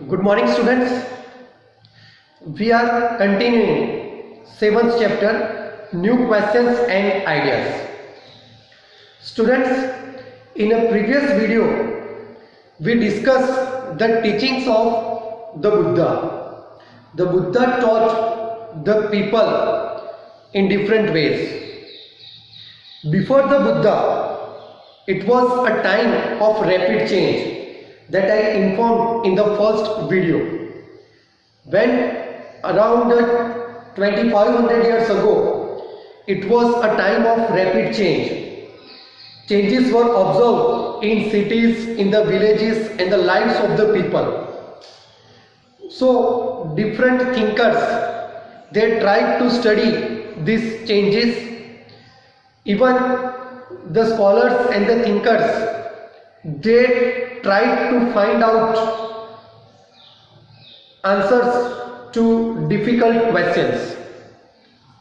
Good morning, students. We are continuing 7th chapter, new questions and ideas. Students, in a previous video, we discussed the teachings of the Buddha. The Buddha taught the people in different ways. Before the Buddha, it was a time of rapid change that I informed in the first video. When around 2500 years ago, it was a time of rapid change. Changes were observed in cities, in the villages and the lives of the people. So different thinkers, they tried to study these changes. Even the scholars and the thinkers, they tried to find out answers to difficult questions.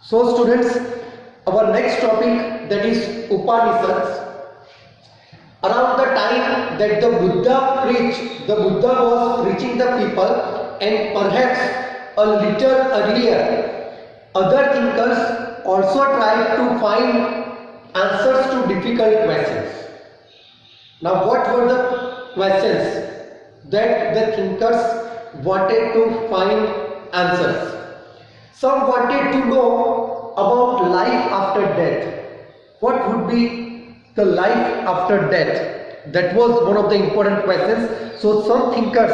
So students, our next topic, that is Upanishads. Around the time that the Buddha preached, the Buddha was preaching the people, and perhaps a little earlier, other thinkers also tried to find answers to difficult questions. Now, what were the questions that the thinkers wanted to find answers? Some wanted to know about life after death. What would be the life after death? That was one of the important questions. So some thinkers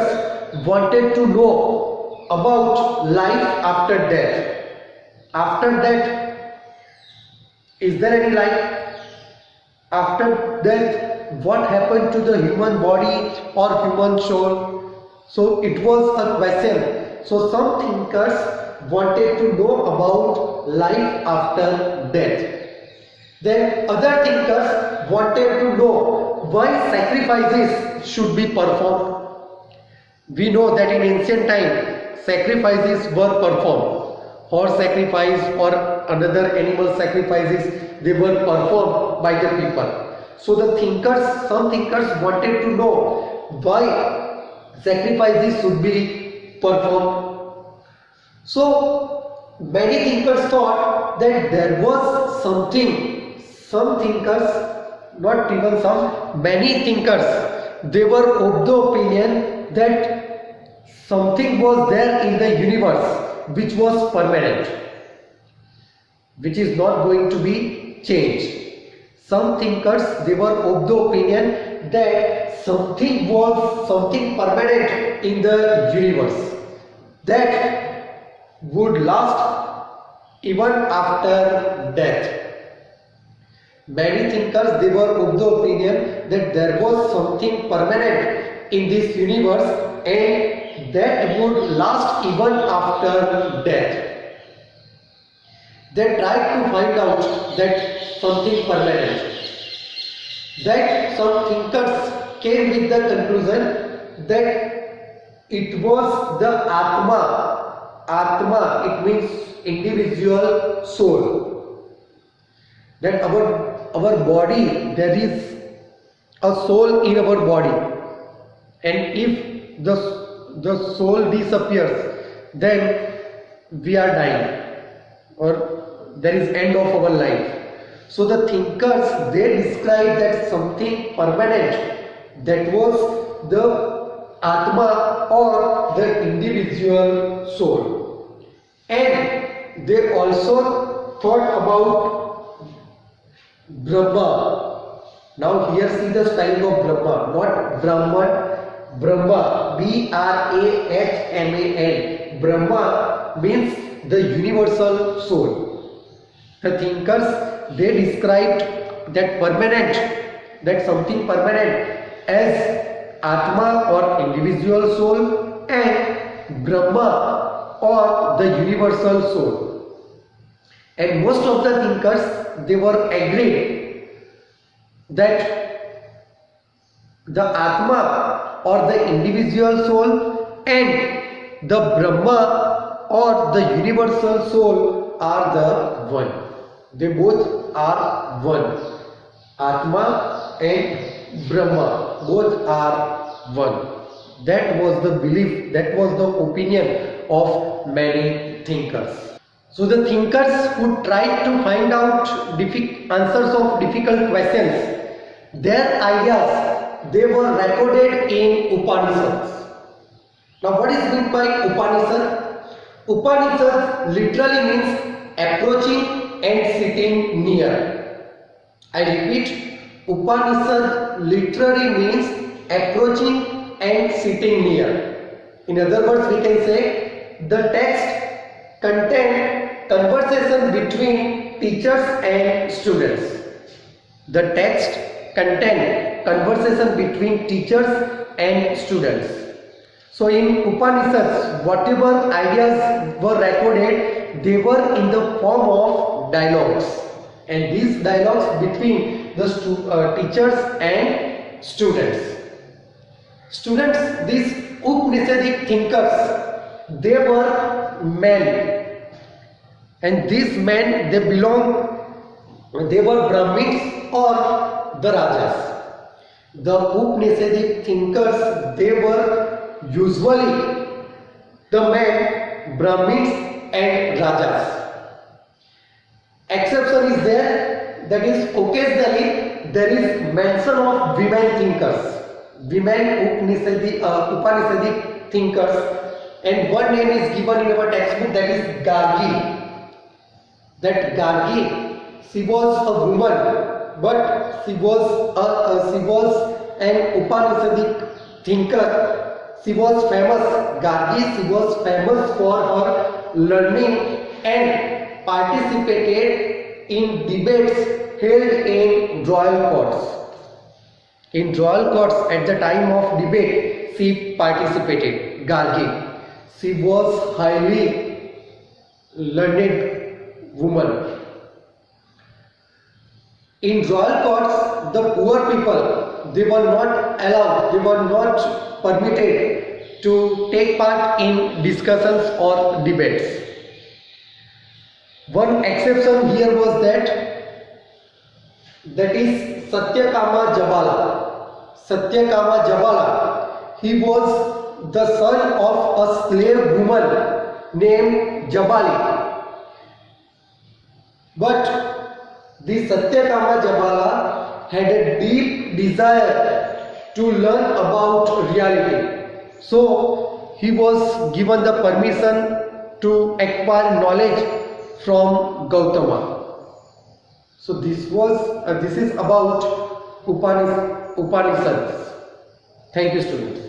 wanted to know about life after death. After death, is there any life? After death, what happened to the human body or human soul? So it was a question. So some thinkers wanted to know about life after death. Then other thinkers wanted to know why sacrifices should be performed. We know that in ancient time, sacrifices were performed. Horse sacrifice or another animal sacrifices, they were performed by the people. So the thinkers, some thinkers wanted to know why sacrifices should be performed. So many thinkers thought that there was something. Some thinkers, not even some, many thinkers, they were of the opinion that something was there in the universe which was permanent, which is not going to be changed. Some thinkers, they were of the opinion that something permanent in the universe that would last even after death. Many thinkers, they were of the opinion that there was something permanent in this universe and that would last even after death. They tried to find out that something permanent. That some thinkers came with the conclusion that it was the Atma. Atma, it means individual soul. That our body, there is a soul in our body, and if the soul disappears, then we are dying, or there is end of our life. So the thinkers, they described that something permanent, that was the Atma or the individual soul. And they also thought about Brahma. Now here see the spelling of Brahma, not Brahman, Brahma, B-R-A-H-M-A-N. Brahma means the universal soul. The thinkers, they described that permanent, that something permanent as Atma or individual soul and Brahma or the universal soul. And most of the thinkers, they were agreed that the Atma or the individual soul and the Brahma or the universal soul are the one. They both are one. Atma and Brahma, both are one. That was the belief, that was the opinion of many thinkers. So the thinkers who tried to find out answers of difficult questions, their ideas, they were recorded in Upanishads. Now what is meant by Upanishad? Upanishad literally means approaching and sitting near. I repeat, Upanishad literally means approaching and sitting near. In other words, we can say the text contained conversation between teachers and students. The text contained conversation between teachers and students. So in Upanishads, whatever ideas were recorded, they were in the form of dialogues. And these dialogues between the teachers and students. Students, these Upanishadic thinkers, they were men. And these men, they were Brahmins or the Rajas. The Upanishadic thinkers, they were usually the men, Brahmins and Rajas. Exception is there, that is occasionally there is mention of women thinkers, women Upanishadic thinkers, and one name is given in our textbook, that is Gargi. That Gargi, she was a woman, but she was an Upanishadic thinker. She was famous, Gargi, she was famous for her learning and participated in debates held in royal courts. In royal courts, at the time of debate, she participated, Gargi. She was highly learned woman. In royal courts, the poor people, they were not allowed, they were not permitted to take part in discussions or debates. One exception here was that is Satyakama Jabala. Satyakama Jabala, he was the son of a slave woman named Jabali. But the Satyakama Jabala had a deep desire to learn about reality. So he was given the permission to acquire knowledge from Gautama. So this is about Upanishads. Thank you, students.